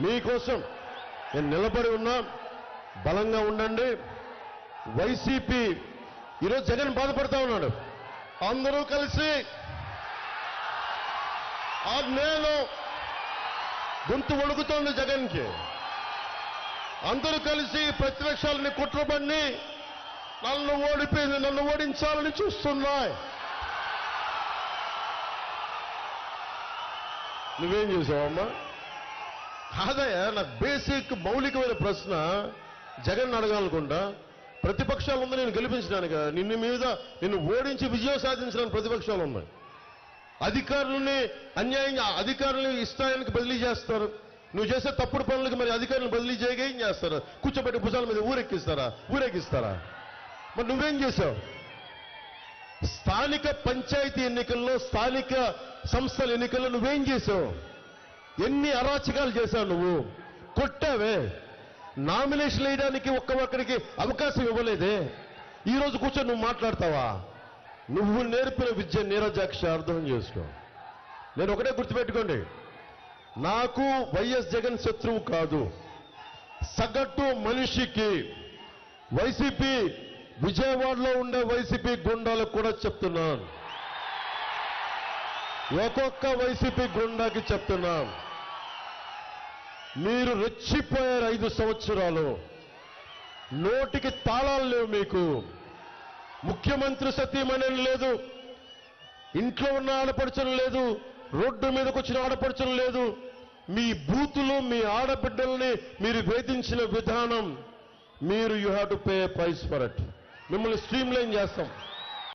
మీకోసం నేను నిలబడి ఉన్నా. బలంగా ఉండండి. వైసీపీ ఈరోజు జగన్ బాధపడతా ఉన్నాడు. అందరూ కలిసి నేను గొంతు వణుకుతోంది జగన్కి. అందరూ కలిసి ప్రతిపక్షాలని కుట్రబడి నన్ను ఓడించాలని చూస్తున్నాయి. నువ్వేం చేసావమ్మా? కాదయ్యా, నాకు బేసిక్ మౌలికమైన ప్రశ్న జగన్ అడగాలనుకుంటా. ప్రతిపక్షాలు ఉంది నేను గెలిపించడానికి, నిన్ను ఓడించి విజయం సాధించడానికి ప్రతిపక్షాలు ఉన్నాయి. అధికారులని అన్యాయంగా అధికారులని ఇష్టానికి బదిలీ చేస్తారు. నువ్వు చేసే తప్పుడు పనులకు మరి అధికారులను బదిలీ చేయగా ఏం చేస్తారు? కూర్చోబెట్టి భుజాల మీద ఊరేగిస్తారా? మరి నువ్వేం చేశావు? స్థానిక పంచాయతీ ఎన్నికల్లో, స్థానిక సంస్థల ఎన్నికల్లో నువ్వేం చేశావు? ఎన్ని అరాచకాలు చేశావు? నువ్వు కొట్టావే. నామినేషన్ వేయడానికి ఒక్కరికి అవకాశం ఇవ్వలేదే. ఈ రోజు కూర్చొని నువ్వు మాట్లాడతావా? నువ్వు నేర్పిన విద్య నీరజాక్ష అర్థం చేసుకో. నేను ఒకటే గుర్తుపెట్టుకోండి, నాకు వైఎస్ జగన్ శత్రువు కాదు. సగటు మనిషికి వైసీపీ విజయవాడలో ఉండే వైసీపీ గుండాలకు కూడా చెప్తున్నాను, ఒక్కొక్క వైసీపీ గుండాకి చెప్తున్నాను, మీరు రెచ్చిపోయారు 5 సంవత్సరాలు. నోటికి తాళాలు లేవు మీకు. ముఖ్యమంత్రి సతీమణి లేదు, ఇంట్లో ఉన్న ఆడపడుచలు లేదు, రోడ్డు మీదకి వచ్చిన ఆడపడుచలు లేదు. మీ బూతులు, మీ ఆడబిడ్డల్ని మీరు వేధించిన విధానం, you have to pay price for it. మిమ్మల్ని స్ట్రీమ్ లైన్ చేస్తాం.